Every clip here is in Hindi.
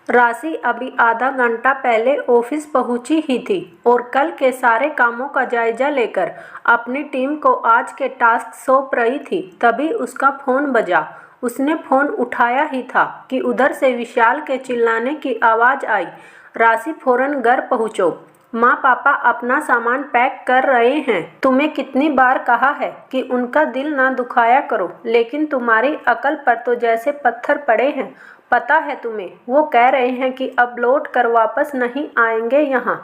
राशि अभी आधा घंटा पहले ऑफिस पहुंची ही थी और कल के सारे कामों का जायजा लेकर अपनी टीम को आज के टास्क सौंप रही थी। तभी उसका फोन बजा। उसने फोन उठाया ही था कि उधर से विशाल के चिल्लाने की आवाज़ आई। राशि फौरन घर पहुंचो, माँ पापा अपना सामान पैक कर रहे हैं। तुम्हें कितनी बार कहा है कि उनका दिल ना दुखाया करो, लेकिन तुम्हारी अकल पर तो जैसे पत्थर पड़े हैं। पता है तुम्हें, वो कह रहे हैं कि अब लौट कर वापस नहीं आएंगे यहाँ।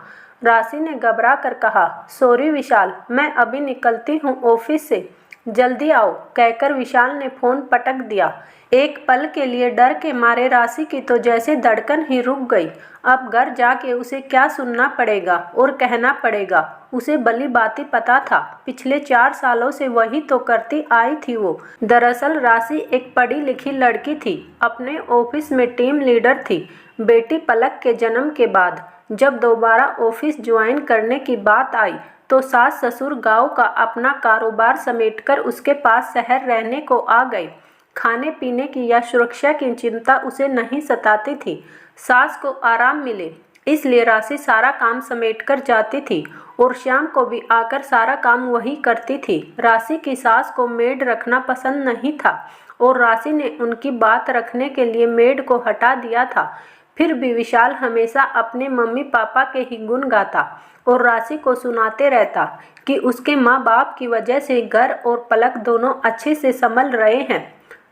राशि ने घबरा कर कहा, सॉरी विशाल, मैं अभी निकलती हूँ ऑफिस से, जल्दी आओ, कहकर विशाल ने फोन पटक दिया। एक पल के लिए डर के मारे राशि की तो जैसे धड़कन ही रुक गई। अब घर जाके उसे क्या सुनना पड़ेगा और कहना पड़ेगा। उसे भली बाती पता था, पिछले 4 सालों से वही तो करती आई थी वो। दरअसल राशि एक पढ़ी लिखी लड़की थी, अपने ऑफिस में टीम लीडर थी। बेटी पलक के जन्म के बाद जब दोबारा ऑफिस ज्वाइन करने की बात आई तो सास ससुर गांव का अपना कारोबार समेटकर उसके पास शहर रहने को आ गए। खाने पीने की या सुरक्षा की चिंता उसे नहीं सताती थी। सास को आराम मिले इसलिए राशि सारा काम समेट कर जाती थी और शाम को भी आकर सारा काम वही करती थी। राशि की सास को मेड रखना पसंद नहीं था और राशि ने उनकी बात रखने के लिए मेड को हटा दिया था। फिर भी विशाल हमेशा अपने मम्मी पापा के ही गुण गाता और राशि को सुनाते रहता कि उसके माँ बाप की वजह से घर और पलक दोनों अच्छे से संभल रहे हैं।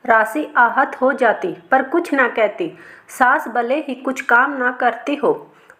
राशि आहत हो जाती पर कुछ ना कहती। सास भले ही कुछ काम ना करती हो,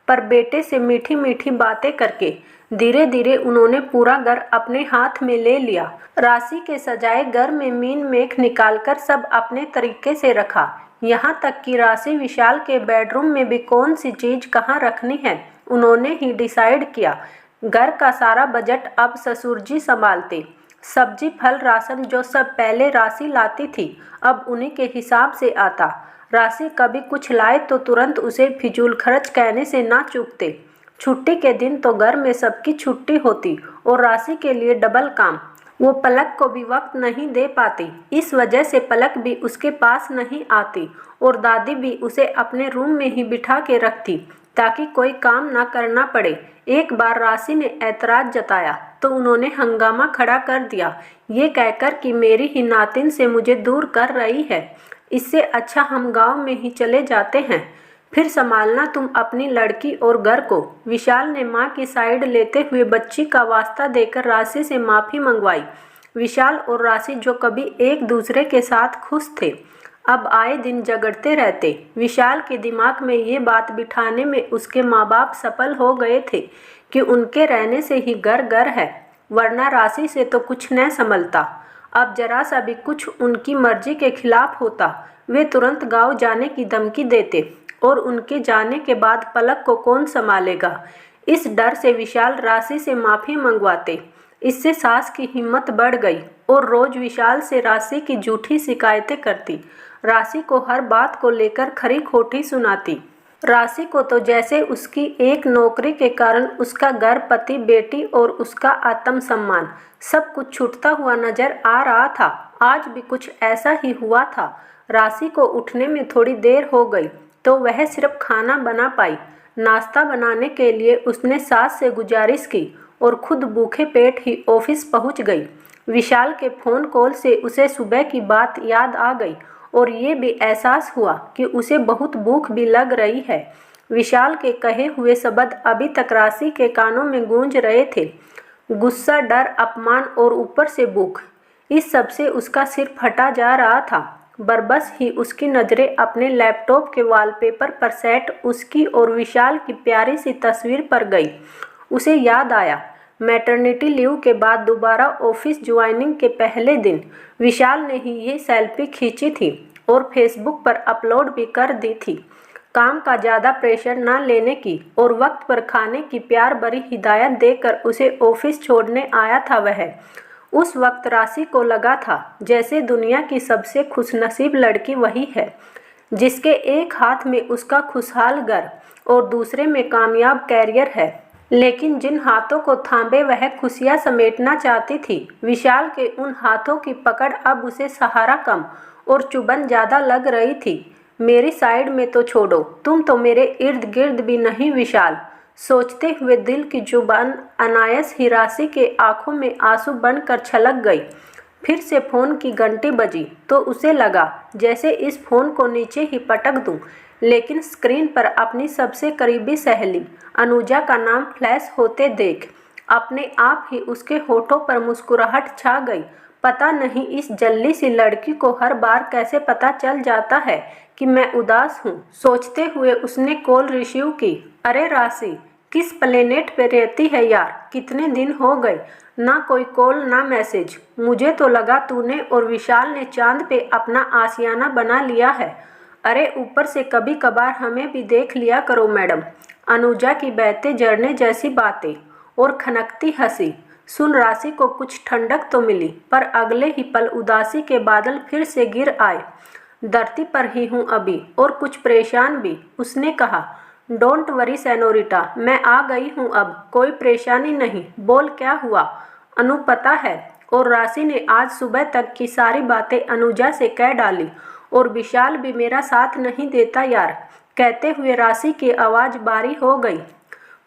पर बेटे से मीठी मीठी बातें करके धीरे धीरे उन्होंने पूरा घर अपने हाथ में ले लिया। राशि के सजाए घर में मीन मेख निकालकर सब अपने तरीके से रखा। यहाँ तक कि राशि विशाल के बेडरूम में भी कौन सी चीज कहाँ रखनी है उन्होंने ही डिसाइड किया। घर का सारा बजट अब ससुर जी संभालते। सब्जी फल राशन जो सब पहले राशि लाती थी अब उन्हीं के हिसाब से आता। राशि कभी कुछ लाए तो तुरंत उसे फिजूल खर्च कहने से ना चूकते। छुट्टी के दिन तो घर में सबकी छुट्टी होती और राशि के लिए डबल काम। वो पलक को भी वक्त नहीं दे पाती, इस वजह से पलक भी उसके पास नहीं आती और दादी भी उसे अपने रूम में ही बिठा के रखती ताकि कोई काम ना करना पड़े। एक बार राशि ने ऐतराज जताया तो उन्होंने हंगामा खड़ा कर दिया, ये कहकर कि मेरी ही नातिन से मुझे दूर कर रही है, इससे अच्छा हम गांव में ही चले जाते हैं, फिर संभालना तुम अपनी लड़की और घर को। विशाल ने मां की साइड लेते हुए बच्ची का वास्ता देकर राशि से माफ़ी मंगवाई। विशाल और राशि जो कभी एक दूसरे के साथ खुश थे अब आए दिन झगड़ते रहते। विशाल के दिमाग में ये बात बिठाने में उसके माँ बाप सफल हो गए थे कि उनके रहने से ही घर घर है, वरना राशि से तो कुछ न संभलता। अब जरा सा भी कुछ उनकी मर्जी के खिलाफ होता वे तुरंत गांव जाने की धमकी देते और उनके जाने के बाद पलक को कौन संभालेगा। इस डर से विशाल राशि से माफ़ी मंगवाते। इससे सास की हिम्मत बढ़ गई और रोज विशाल से राशि की झूठी शिकायतें करती। राशि को हर बात को लेकर खरी खोटी सुनाती। राशि को तो जैसे उसकी एक नौकरी के कारण उसका घर, पति, बेटी और उसका आत्मसम्मान सब कुछ छूटता हुआ नजर आ रहा था। आज भी कुछ ऐसा ही हुआ था। राशि को उठने में थोड़ी देर हो गई तो वह सिर्फ खाना बना पाई। नाश्ता बनाने के लिए उसने सास से गुजारिश की और खुद भूखे पेट ही ऑफिस पहुंच गई। विशाल के फ़ोन कॉल से उसे सुबह की बात याद आ गई और ये भी एहसास हुआ कि उसे बहुत भूख भी लग रही है। विशाल के कहे हुए शब्द अभी तक राशि के कानों में गूंज रहे थे। गुस्सा, डर, अपमान और ऊपर से भूख, इस सब से उसका सिर फटा जा रहा था। बरबस ही उसकी नज़रें अपने लैपटॉप के वॉलपेपर पर सेट उसकी और विशाल की प्यारी सी तस्वीर पर गई। उसे याद आया, मैटरनिटी लीव के बाद दोबारा ऑफिस ज्वाइनिंग के पहले दिन विशाल ने ही ये सेल्फी खींची थी और फेसबुक पर अपलोड भी कर दी थी। काम का ज़्यादा प्रेशर न लेने की और वक्त पर खाने की प्यार भरी हिदायत देकर उसे ऑफिस छोड़ने आया था वह। उस वक्त राशि को लगा था जैसे दुनिया की सबसे खुशनसीब लड़की वही है, जिसके एक हाथ में उसका खुशहाल घर और दूसरे में कामयाब कैरियर है। लेकिन जिन हाथों को थामे वह खुशियां समेटना चाहती थी, विशाल के उन हाथों की पकड़ अब उसे सहारा कम और चुभन ज़्यादा लग रही थी। मेरी साइड में तो छोड़ो, तुम तो मेरे इर्द गिर्द भी नहीं विशाल। सोचते हुए दिल की जुबान अनायास ही राशि के आंखों में आंसू बनकर छलक गई। फिर से फ़ोन की घंटी बजी तो उसे लगा जैसे इस फ़ोन को नीचे ही पटक दूं, लेकिन स्क्रीन पर अपनी सबसे करीबी सहेली अनुजा का नाम फ्लैश होते देख अपने आप ही उसके होठों पर मुस्कुराहट छा गई। पता नहीं इस जल्दी सी लड़की को हर बार कैसे पता चल जाता है कि मैं उदास हूँ। सोचते हुए उसने कॉल रिसीव की। अरे राशि, किस प्लेनेट पे रहती है यार, कितने दिन हो गए, ना कोई कॉल ना मैसेज। मुझे तो लगा तूने और विशाल ने चांद पे अपना आशियाना बना लिया है। अरे ऊपर से कभी कभार हमें भी देख लिया करो मैडम। अनुजा की बहते झरने जैसी बातें और खनकती हंसी सुन राशि को कुछ ठंडक तो मिली, पर अगले ही पल उदासी के बादल फिर से गिर आए। धरती पर ही हूँ अभी और कुछ परेशान भी, उसने कहा। डोंट वरी सेनोरिटा, मैं आ गई हूँ अब, कोई परेशानी नहीं। बोल क्या हुआ अनु, पता है। और राशि ने आज सुबह तक की सारी बातें अनुजा से कह डाली। और विशाल भी मेरा साथ नहीं देता यार, कहते हुए राशि की आवाज़ भारी हो गई।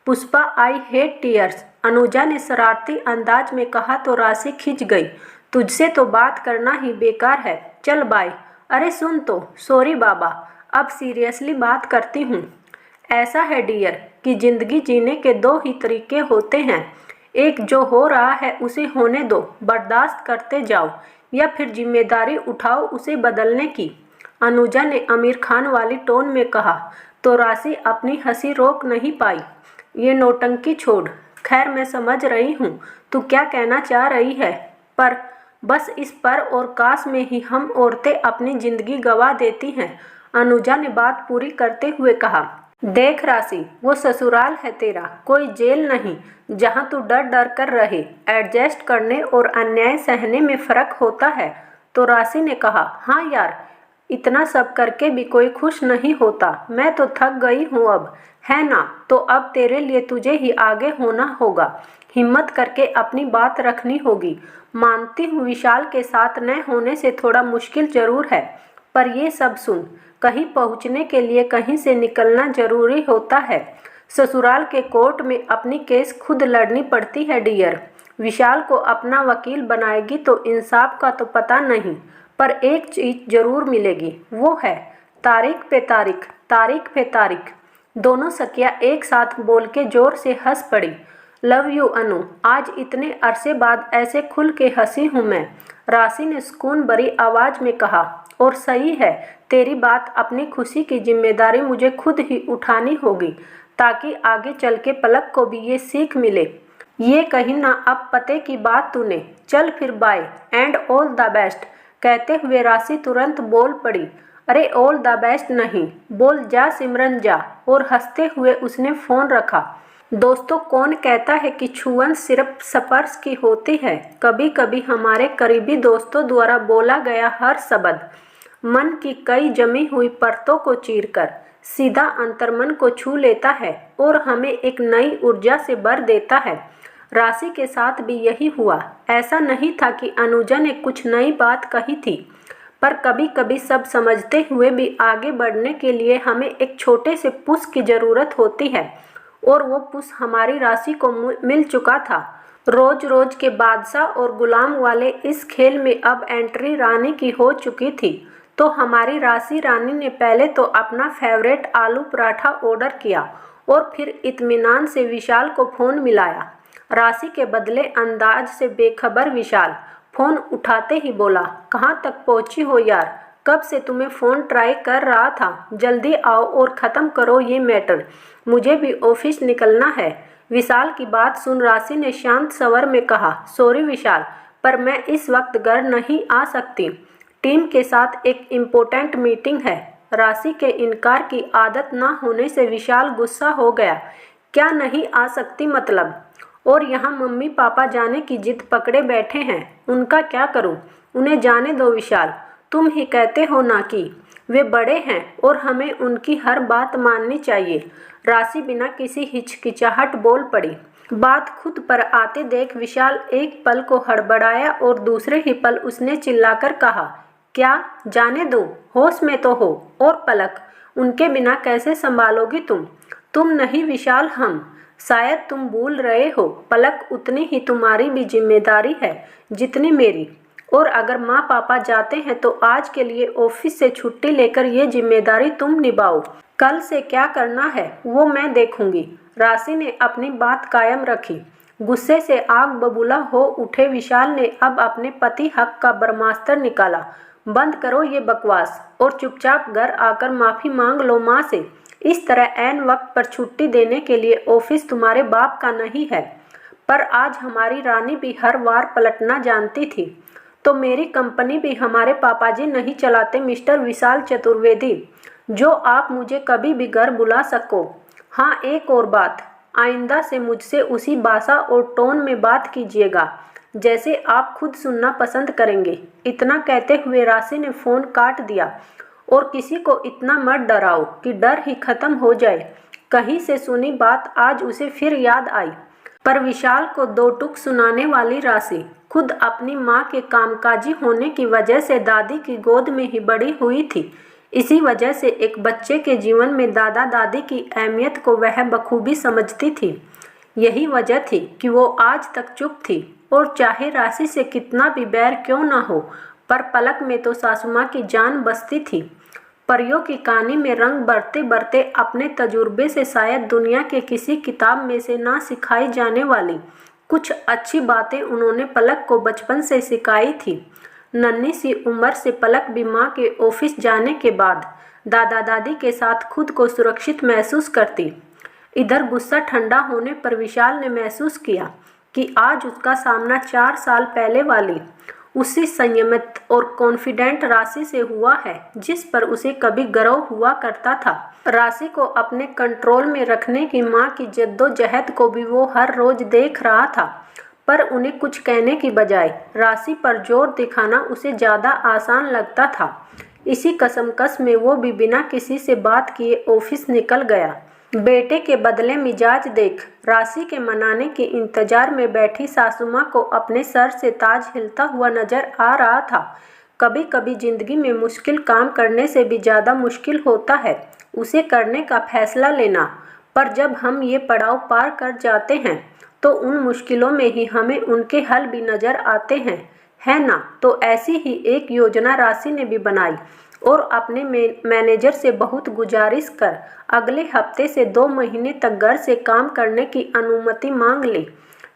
Pushpa, I hate tears, Anuja ने शरारती अंदाज में कहा तो राशि खिंच गई। तुझसे तो बात करना ही बेकार है, चल बाय। अरे सुन तो, सॉरी बाबा, अब सीरियसली बात करती हूँ। ऐसा है डियर कि ज़िंदगी जीने के दो ही तरीके होते हैं, एक जो हो रहा है उसे होने दो, बर्दाश्त करते जाओ, या फिर जिम्मेदारी उठाओ उसे बदलने की। अनुजा ने आमिर खान वाली टोन में कहा तो राशि अपनी हंसी रोक नहीं पाई। ये नौटंकी छोड़, खैर मैं समझ रही हूँ तू क्या कहना चाह रही है, पर बस इस पर और काश में ही हम औरतें अपनी ज़िंदगी गंवा देती हैं। अनुजा ने बात पूरी करते हुए कहा। देख राशि, वो ससुराल है तेरा, कोई जेल नहीं जहाँ तू डर डर कर रहे। एडजस्ट करने और अन्याय सहने में फ़र्क होता है। तो राशि ने कहा, हाँ यार, इतना सब करके भी कोई खुश नहीं होता। मैं तो थक गई हूँ अब, है ना। तो अब तेरे लिए तुझे ही आगे होना होगा, हिम्मत करके अपनी बात रखनी होगी। मानती हूँ विशाल के साथ न होने से थोड़ा मुश्किल ज़रूर है, पर ये सब सुन, कहीं पहुँचने के लिए कहीं से निकलना ज़रूरी होता है। ससुराल के कोर्ट में अपनी केस खुद लड़नी पड़ती है डियर। विशाल को अपना वकील बनाएगी तो इंसाफ का तो पता नहीं, पर एक चीज़ ज़रूर मिलेगी, वो है तारीख पे तारीख, तारीख पे तारीख। दोनों सखियाँ एक साथ बोल के जोर से हंस पड़ी। लव यू अनु, आज इतने अरसे बाद ऐसे खुल के हंसी हूँ मैं, राशि ने सुकून भरी आवाज़ में कहा। और सही है तेरी बात, अपनी खुशी की जिम्मेदारी मुझे खुद ही उठानी होगी, ताकि आगे चल के पलक को भी ये सीख मिले। ये कही ना अब पते की बात तूने, चल फिर bye and all the best, कहते हुए राशि तुरंत बोल पड़ी। अरे ऑल द बेस्ट नहीं, बोल जा सिमरन जा। और हंसते हुए उसने फ़ोन रखा। दोस्तों, कौन कहता है कि छुअन सिर्फ स्पर्श की होती है। कभी कभी हमारे करीबी दोस्तों द्वारा बोला गया हर शब्द मन की कई जमी हुई परतों को चीरकर सीधा अंतर्मन को छू लेता है और हमें एक नई ऊर्जा से भर देता है। राशि के साथ भी यही हुआ। ऐसा नहीं था कि अनुजा ने कुछ नई बात कही थी, पर कभी कभी सब समझते हुए भी आगे बढ़ने के लिए हमें एक छोटे से पुश की ज़रूरत होती है, और वो पुश हमारी राशि को मिल चुका था। रोज रोज के बादशाह और गुलाम वाले इस खेल में अब एंट्री रानी की हो चुकी थी। तो हमारी राशि रानी ने पहले तो अपना फेवरेट आलू पराठा ऑर्डर किया और फिर इत्मीनान से विशाल को फ़ोन मिलाया। राशि के बदले अंदाज से बेखबर विशाल फ़ोन उठाते ही बोला, कहाँ तक पहुँची हो यार, कब से तुम्हें फ़ोन ट्राई कर रहा था, जल्दी आओ और ख़त्म करो ये मैटर, मुझे भी ऑफिस निकलना है। विशाल की बात सुन राशि ने शांत स्वर में कहा, सॉरी विशाल, पर मैं इस वक्त घर नहीं आ सकती, टीम के साथ एक इम्पोर्टेंट मीटिंग है। राशि के इनकार की आदत न होने से विशाल गुस्सा हो गया। क्या नहीं आ सकती मतलब? और यहाँ मम्मी पापा जाने की जिद पकड़े बैठे हैं, उनका क्या करूँ? उन्हें जाने दो विशाल, तुम ही कहते हो ना कि वे बड़े हैं और हमें उनकी हर बात माननी चाहिए। राशि बिना किसी हिचकिचाहट बोल पड़ी। बात खुद पर आते देख विशाल एक पल को हड़बड़ाया और दूसरे ही पल उसने चिल्लाकर कहा, क्या जाने दो, होश में तो हो। और पलक, उनके बिना कैसे संभालोगी तुम नहीं विशाल, हम। शायद तुम भूल रहे हो पलक, उतनी ही तुम्हारी भी जिम्मेदारी है जितनी मेरी। और अगर माँ पापा जाते हैं तो आज के लिए ऑफिस से छुट्टी लेकर ये जिम्मेदारी तुम निभाओ। कल से क्या करना है वो मैं देखूंगी। राशि ने अपनी बात कायम रखी। गुस्से से आग बबूला हो उठे विशाल ने अब अपने पति हक का ब्रह्मास्त्र निकाला। बंद करो ये बकवास और चुपचाप घर आकर माफी मांग लो माँ से। इस तरह ऐन वक्त पर छुट्टी देने के लिए ऑफिस तुम्हारे बाप का नहीं है। पर आज हमारी रानी भी हर बार पलटना जानती थी, तो मेरी कंपनी भी हमारे पापाजी नहीं चलाते मिस्टर विशाल चतुर्वेदी, जो आप मुझे कभी भी घर बुला सको। हाँ, एक और बात, आइंदा से मुझसे उसी भाषा और टोन में बात कीजिएगा जैसे आप खुद सुनना पसंद करेंगे। इतना कहते हुए राशि ने फ़ोन काट दिया। और किसी को इतना मत डराओ कि डर ही खत्म हो जाए। कहीं से सुनी बात आज उसे फिर याद आई। पर विशाल को दो टूक सुनाने वाली राशि खुद अपनी माँ के कामकाजी होने की वजह से दादी की गोद में ही बड़ी हुई थी। इसी वजह से एक बच्चे के जीवन में दादा दादी की अहमियत को वह बखूबी समझती थी। यही वजह थी कि वो आज तक चुप थी। और चाहे राशि से कितना भी बैर क्यों ना हो, पर पलक में तो सासू माँ की जान बसती थी। परियों की कहानी में रंग भरते भरते अपने तजुर्बे से शायद दुनिया के किसी किताब में से ना सिखाई जाने वाली कुछ अच्छी बातें उन्होंने पलक को बचपन से सिखाई थी। नन्ही सी उम्र से पलक भी माँ के ऑफिस जाने के बाद दादा दादी के साथ खुद को सुरक्षित महसूस करती। इधर गुस्सा ठंडा होने पर विशाल ने महसूस किया कि आज उसका सामना 4 साल पहले वाली उसी संयमित और कॉन्फिडेंट राशि से हुआ है जिस पर उसे कभी गर्व हुआ करता था। राशि को अपने कंट्रोल में रखने की माँ की जद्दोजहद को भी वो हर रोज देख रहा था, पर उन्हें कुछ कहने की बजाय राशि पर जोर दिखाना उसे ज़्यादा आसान लगता था। इसी कसमकस में वो भी बिना किसी से बात किए ऑफिस निकल गया। बेटे के बदले मिजाज देख राशि के मनाने के इंतजार में बैठी सासू माँ को अपने सर से ताज हिलता हुआ नजर आ रहा था। कभी कभी जिंदगी में मुश्किल काम करने से भी ज़्यादा मुश्किल होता है उसे करने का फैसला लेना, पर जब हम ये पड़ाव पार कर जाते हैं तो उन मुश्किलों में ही हमें उनके हल भी नज़र आते हैं, है ना। तो ऐसी ही एक योजना राशि ने भी बनाई और अपने मैनेजर से बहुत गुजारिश कर अगले हफ्ते से 2 महीने तक घर से काम करने की अनुमति मांग ली।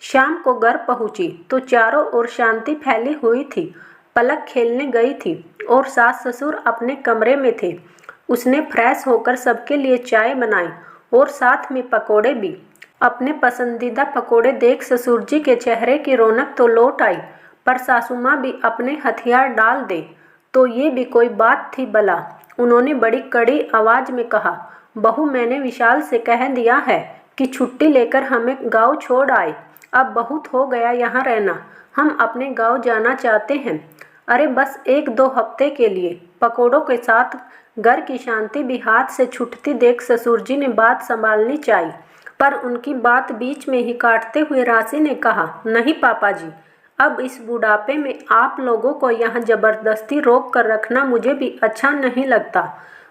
शाम को घर पहुंची तो चारों ओर शांति फैली हुई थी। पलक खेलने गई थी और सास ससुर अपने कमरे में थे। उसने फ्रेश होकर सबके लिए चाय बनाई और साथ में पकोड़े भी। अपने पसंदीदा पकोड़े देख ससुर जी के चेहरे की रौनक तो लौट आई, पर सासू माँ भी अपने हथियार डाल दे तो ये भी कोई बात थी भला। उन्होंने बड़ी कड़ी आवाज में कहा, बहू मैंने विशाल से कह दिया है कि छुट्टी लेकर हमें गांव छोड़ आए। अब बहुत हो गया यहाँ रहना, हम अपने गांव जाना चाहते हैं। अरे बस 1-2 हफ्ते के लिए। पकोड़ों के साथ घर की शांति भी हाथ से छूटती देख ससुर जी ने बात संभालनी चाहिए, पर उनकी बात बीच में ही काटते हुए राशि ने कहा, नहीं पापा जी, अब इस बुढ़ापे में आप लोगों को यहाँ जबरदस्ती रोक कर रखना मुझे भी अच्छा नहीं लगता।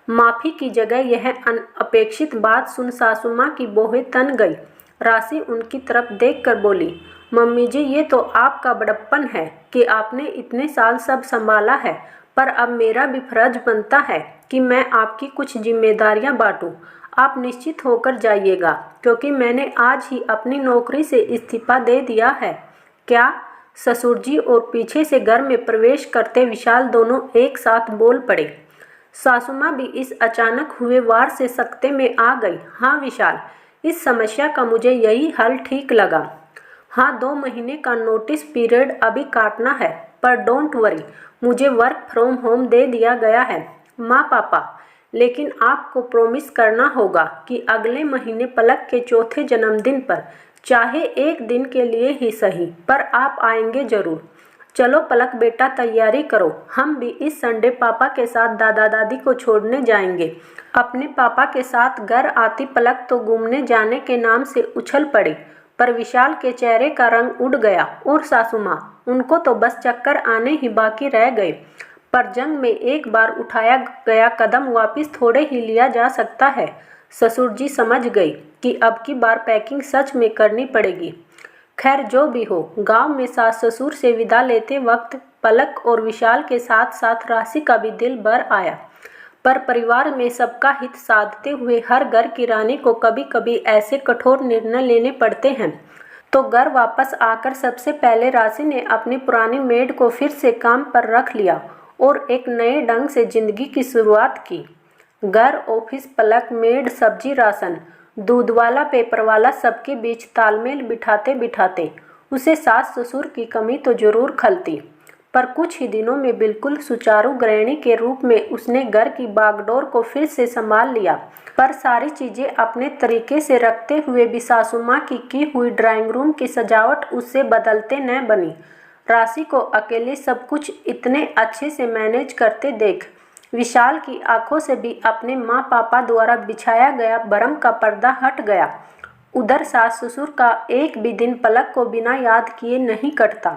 माफ़ी की जगह यह अनअपेक्षित बात सुन सासू माँ की बोहें तन गई। राशि उनकी तरफ देखकर बोली, मम्मी जी ये तो आपका बड़प्पन है कि आपने इतने साल सब संभाला है, पर अब मेरा भी फर्ज बनता है कि मैं आपकी कुछ जिम्मेदारियां बांटूं। आप निश्चित होकर जाइएगा क्योंकि मैंने आज ही अपनी नौकरी से इस्तीफा दे दिया है। क्या? ससुर जी और पीछे से घर में प्रवेश करते विशाल दोनों एक साथ बोल पड़े। सासू माँ भी इस अचानक हुए वार से सकते में आ गई। हाँ विशाल, इस समस्या का मुझे यही हल ठीक लगा। हाँ, 2 महीने का नोटिस पीरियड अभी काटना है, पर डोंट वरी, मुझे वर्क फ्रॉम होम दे दिया गया है। माँ पापा, लेकिन आपको प्रॉमिस करना होगा कि अगले महीने पलक के चौथे जन्मदिन पर, चाहे 1 दिन के लिए ही सही, पर आप आएंगे जरूर। चलो पलक बेटा तैयारी करो, हम भी इस संडे पापा के साथ दादा दादी को छोड़ने जाएंगे। अपने पापा के साथ घर आती पलक तो घूमने जाने के नाम से उछल पड़ी, पर विशाल के चेहरे का रंग उड़ गया और सासू माँ, उनको तो बस चक्कर आने ही बाकी रह गए। पर जंग में एक बार उठाया गया कदम वापस थोड़े ही लिया जा सकता है। ससुर जी समझ गई कि अब की बार पैकिंग सच में करनी पड़ेगी। खैर जो भी हो, गांव में सास ससुर से विदा लेते वक्त पलक और विशाल के साथ साथ राशि का भी दिल भर आया। पर परिवार में सबका हित साधते हुए हर घर की रानी को कभी कभी ऐसे कठोर निर्णय लेने पड़ते हैं। तो घर वापस आकर सबसे पहले राशि ने अपनी पुरानी मेड को फिर से काम पर रख लिया और एक नए ढंग से जिंदगी की शुरुआत की। घर, ऑफिस, पलक, मेड, सब्जी, राशन, दूध वाला, पेपर वाला, सबके बीच तालमेल बिठाते बिठाते उसे सास ससुर की कमी तो जरूर खलती, पर कुछ ही दिनों में बिल्कुल सुचारू गृहिणी के रूप में उसने घर की बागडोर को फिर से संभाल लिया। पर सारी चीजें अपने तरीके से रखते हुए भी सासू माँ की हुई ड्राइंग रूम की सजावट उससे बदलते न बनी। राशि को अकेले सब कुछ इतने अच्छे से मैनेज करते देख विशाल की आंखों से भी अपने माँ पापा द्वारा बिछाया गया भरम का पर्दा हट गया। उधर सास ससुर का एक भी दिन पलक को बिना याद किए नहीं कटता।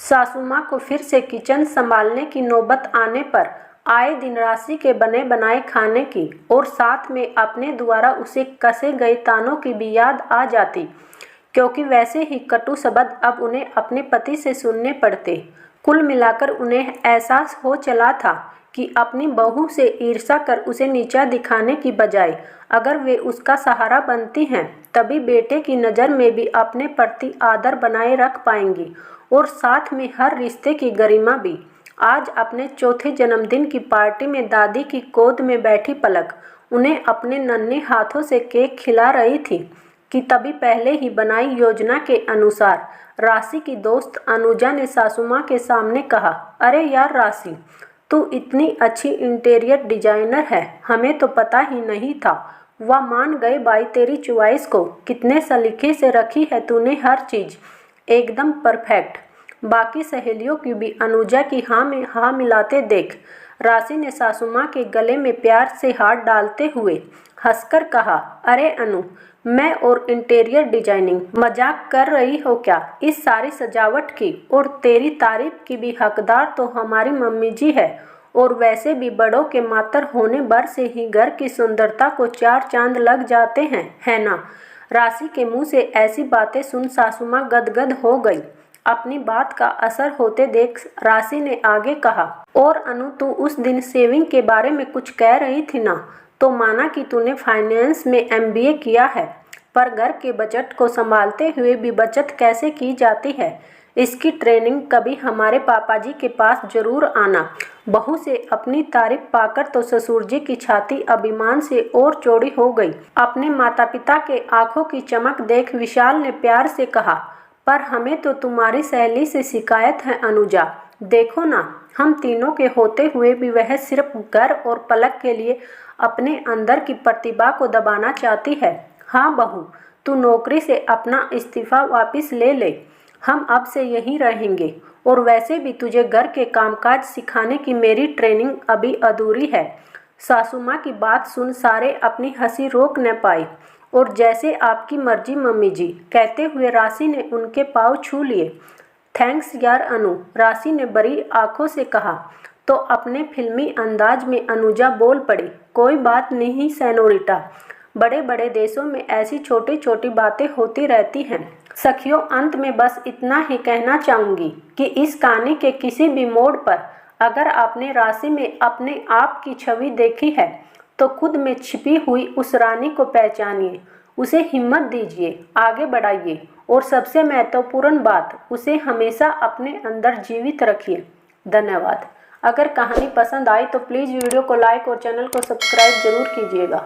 सासू माँ को फिर से किचन संभालने की नौबत आने पर आए दिन राशि के बने बनाए खाने की और साथ में अपने द्वारा उसे कसे गए तानों की भी याद आ जाती, क्योंकि वैसे ही कटु शब्द अब उन्हें अपने पति से सुनने पड़ते। कुल मिलाकर उन्हें एहसास हो चला था कि अपनी बहू से ईर्ष्या कर उसे नीचा दिखाने की बजाय अगर वे उसका सहारा बनती हैं तभी बेटे की नज़र में भी अपने प्रति आदर बनाए रख पाएंगी और साथ में हर रिश्ते की गरिमा भी। आज अपने चौथे जन्मदिन की पार्टी में दादी की गोद में बैठी पलक उन्हें अपने नन्हे हाथों से केक खिला रही थी कि तभी पहले ही बनाई योजना के अनुसार राशि की दोस्त अनुजा ने सासू माँ के सामने कहा, अरे यार राशि, तू इतनी अच्छी इंटीरियर डिजाइनर है, हमें तो पता ही नहीं था। वह मान गए भाई तेरी चॉइस को, कितने सलीके से रखी है तूने हर चीज़, एकदम परफेक्ट। बाकी सहेलियों की भी अनुजा की हाँ में हाँ मिलाते देख राशि ने सासू माँ के गले में प्यार से हाथ डालते हुए हंसकर कहा, अरे अनु, मैं और इंटीरियर डिजाइनिंग मजाक कर रही हो क्या? इस सारी सजावट की और तेरी तारीफ की भी हकदार तो हमारी मम्मी जी है, और वैसे भी बड़ों के मातर होने भर से ही घर की सुंदरता को चार चांद लग जाते हैं, है ना? राशि के मुंह से ऐसी बातें सुन सासू माँ गदगद हो गई। अपनी बात का असर होते देख राशि ने आगे कहा, और अनु, तू उस दिन सेविंग के बारे में कुछ कह रही थी ना, तो माना कि तूने फाइनेंस में MBA किया है, पर घर के बजट को संभालते हुए भी बचत कैसे की जाती है, इसकी ट्रेनिंग कभी हमारे पापा जी के पास जरूर आना। बहू से अपनी तारीफ पाकर तो ससुर जी की छाती अभिमान से और चौड़ी हो गई। अपने माता पिता के आंखों की चमक देख विशाल ने प्यार से कहा, पर हमें तो तुम्हारी सहेली से शिकायत है अनुजा। देखो ना, हम तीनों के होते हुए भी वह सिर्फ घर और पलक के लिए अपने अंदर की प्रतिभा को दबाना चाहती है। हाँ बहू, तू नौकरी से अपना इस्तीफा वापस ले ले, हम अब से यहीं रहेंगे, और वैसे भी तुझे घर के कामकाज सिखाने की मेरी ट्रेनिंग अभी अधूरी है। सासू माँ की बात सुन सारे अपनी हंसी रोक न पाए और जैसे आपकी मर्जी मम्मी जी कहते हुए राशि ने उनके पाँव छू लिए। थैंक्स यार अनु, राशि ने बड़ी आंखों से कहा। तो अपने फिल्मी अंदाज में अनुजा बोल पड़ी, कोई बात नहीं सेनोरिटा, बड़े बड़े देशों में ऐसी छोटी छोटी बातें होती रहती हैं। सखियों, अंत में बस इतना ही कहना चाहूँगी कि इस कहानी के किसी भी मोड़ पर अगर आपने राशि में अपने आप की छवि देखी है तो खुद में छिपी हुई उस रानी को पहचानिए, उसे हिम्मत दीजिए, आगे बढ़ाइए, और सबसे महत्वपूर्ण बात, उसे हमेशा अपने अंदर जीवित रखिए। धन्यवाद। अगर कहानी पसंद आई तो प्लीज़ वीडियो को लाइक और चैनल को सब्सक्राइब जरूर कीजिएगा।